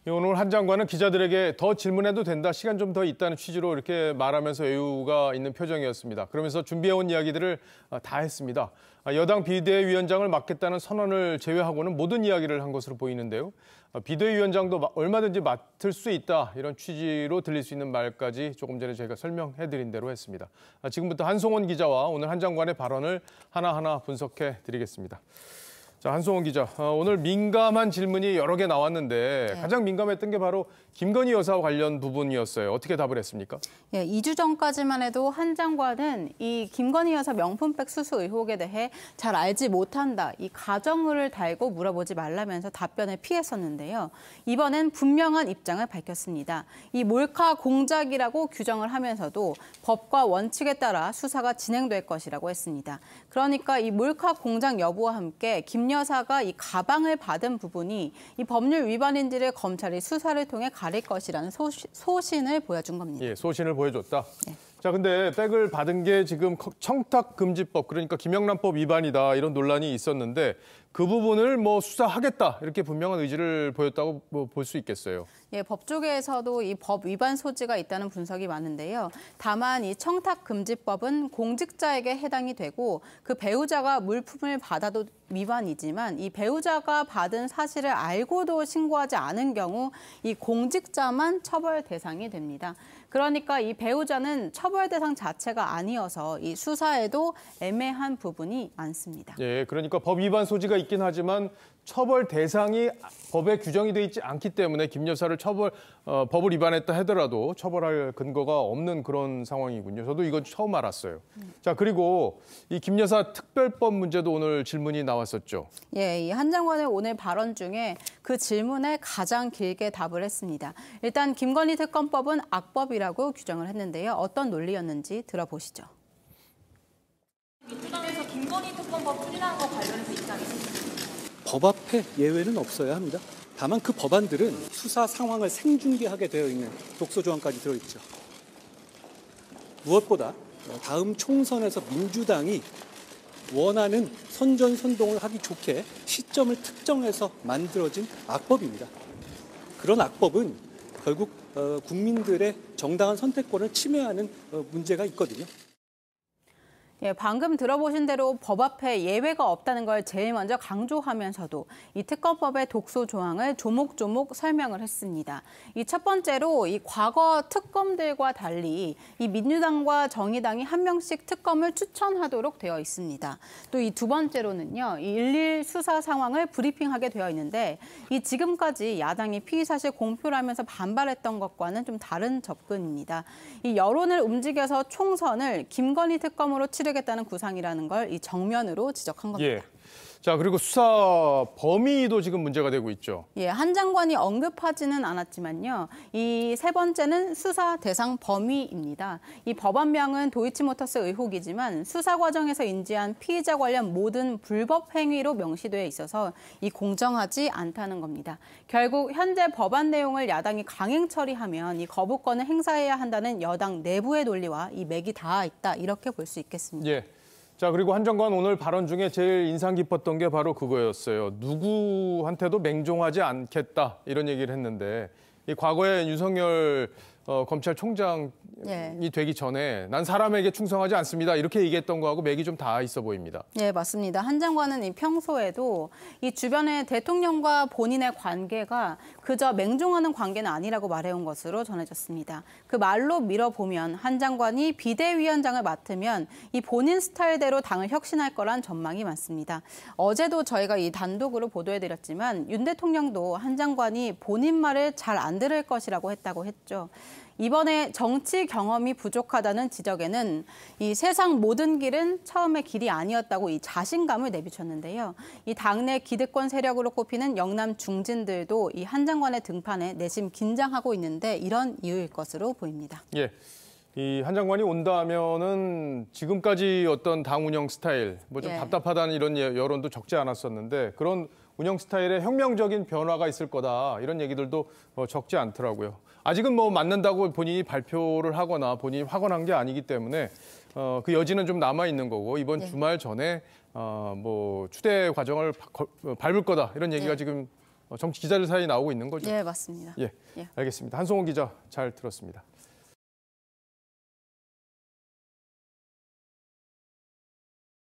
오늘 한 장관은 기자들에게 더 질문해도 된다, 시간 좀 더 있다는 취지로 이렇게 말하면서 여유가 있는 표정이었습니다. 그러면서 준비해온 이야기들을 다 했습니다. 여당 비대위원장을 맡겠다는 선언을 제외하고는 모든 이야기를 한 것으로 보이는데요. 비대위원장도 얼마든지 맡을 수 있다, 이런 취지로 들릴 수 있는 말까지 조금 전에 저희가 설명해드린 대로 했습니다. 지금부터 한송원 기자와 오늘 한 장관의 발언을 하나하나 분석해 드리겠습니다. 자, 한송원 기자, 오늘 민감한 질문이 여러 개 나왔는데 가장 민감했던 게 바로 김건희 여사와 관련 부분이었어요. 어떻게 답을 했습니까? 2주 전까지만 해도 한 장관은 이 김건희 여사 명품백 수수 의혹에 대해 잘 알지 못한다, 이 가정을 달고 물어보지 말라면서 답변을 피했었는데요. 이번엔 분명한 입장을 밝혔습니다. 이 몰카 공작이라고 규정을 하면서도 법과 원칙에 따라 수사가 진행될 것이라고 했습니다. 그러니까 이 몰카 공작 여부와 함께 김 여사가 이 가방을 받은 부분이 이 법률 위반인지를 검찰이 수사를 통해 가릴 것이라는 소신을 보여준 겁니다. 예, 소신을 보여줬다. 네. 자, 근데 백을 받은 게 지금 청탁금지법, 그러니까 김영란법 위반이다, 이런 논란이 있었는데 그 부분을 수사하겠다, 이렇게 분명한 의지를 보였다고 볼 수 있겠어요. 예, 법 쪽에서도 이 법 위반 소지가 있다는 분석이 많은데요. 다만 이 청탁금지법은 공직자에게 해당이 되고 그 배우자가 물품을 받아도 위반이지만 이 배우자가 받은 사실을 알고도 신고하지 않은 경우 이 공직자만 처벌 대상이 됩니다. 그러니까 이 배우자는 처벌 대상 자체가 아니어서 이 수사에도 애매한 부분이 많습니다. 예, 그러니까 법 위반 소지가 있긴 하지만 처벌 대상이 법에 규정이 돼 있지 않기 때문에 김 여사를 법을 위반했다 하더라도 처벌할 근거가 없는 그런 상황이군요. 저도 이건 처음 알았어요. 자, 그리고 이 김 여사 특별법 문제도 오늘 질문이 나왔었죠. 예, 이 한 장관의 오늘 발언 중에 그 질문에 가장 길게 답을 했습니다. 일단 김건희 특검법은 악법이라고 규정을 했는데요. 어떤 논리였는지 들어보시죠. 민주당에서 김건희 특검법 추진하는 거 관련해서 입장이 있습니다. 법 앞에 예외는 없어야 합니다. 다만 그 법안들은 수사 상황을 생중계하게 되어 있는 독소 조항까지 들어있죠. 무엇보다 다음 총선에서 민주당이 원하는 선전선동을 하기 좋게 시점을 특정해서 만들어진 악법입니다. 그런 악법은 결국 국민들의 정당한 선택권을 침해하는 문제가 있거든요. 예, 방금 들어보신 대로 법 앞에 예외가 없다는 걸 제일 먼저 강조하면서도 이 특검법의 독소 조항을 조목조목 설명을 했습니다. 이 첫 번째로 이 과거 특검들과 달리 이 민주당과 정의당이 한 명씩 특검을 추천하도록 되어 있습니다. 또 이 두 번째로는요, 이 일일 수사 상황을 브리핑하게 되어 있는데 이 지금까지 야당이 피의 사실 공표를 하면서 반발했던 것과는 좀 다른 접근입니다. 이 여론을 움직여서 총선을 김건희 특검으로 치르겠다는 구상이라는 걸 이 정면으로 지적한 겁니다. 예. 자, 그리고 수사 범위도 지금 문제가 되고 있죠. 예, 한 장관이 언급하지는 않았지만요. 이 세 번째는 수사 대상 범위입니다. 이 법안명은 도이치모터스 의혹이지만 수사 과정에서 인지한 피의자 관련 모든 불법 행위로 명시되어 있어서 이 공정하지 않다는 겁니다. 결국 현재 법안 내용을 야당이 강행 처리하면 이 거부권을 행사해야 한다는 여당 내부의 논리와 이 맥이 닿아 있다, 이렇게 볼 수 있겠습니다. 예. 자, 그리고 한 장관 오늘 발언 중에 제일 인상 깊었던 게 바로 그거였어요. 누구한테도 맹종하지 않겠다, 이런 얘기를 했는데 이 과거에 윤석열 검찰총장이 되기 전에 난 사람에게 충성하지 않습니다, 이렇게 얘기했던 거하고 맥이 좀 닿아 있어 보입니다. 예, 맞습니다. 한 장관은 이 평소에도 이 주변의 대통령과 본인의 관계가 그저 맹종하는 관계는 아니라고 말해온 것으로 전해졌습니다. 그 말로 밀어보면 한 장관이 비대위원장을 맡으면 이 본인 스타일대로 당을 혁신할 거란 전망이 많습니다. 어제도 저희가 이 단독으로 보도해드렸지만 윤 대통령도 한 장관이 본인 말을 잘 안 들을 것이라고 했다고 했죠. 이번에 정치 경험이 부족하다는 지적에는 이 세상 모든 길은 처음에 길이 아니었다고 이 자신감을 내비쳤는데요. 이 당내 기득권 세력으로 꼽히는 영남 중진들도 이 한 장관의 등판에 내심 긴장하고 있는데 이런 이유일 것으로 보입니다. 예. 이 한 장관이 온다면은 지금까지 어떤 당 운영 스타일, 좀 답답하다는 이런 여론도 적지 않았었는데 그런 운영 스타일에 혁명적인 변화가 있을 거다, 이런 얘기들도 적지 않더라고요. 아직은 맞는다고 본인이 발표를 하거나 본인이 확언한 게 아니기 때문에 그 여지는 좀 남아 있는 거고 이번 주말 전에 추대 과정을 밟을 거다, 이런 얘기가 지금 정치 기자들 사이에 나오고 있는 거죠. 예, 맞습니다. 예, 알겠습니다. 한송호 기자 잘 들었습니다.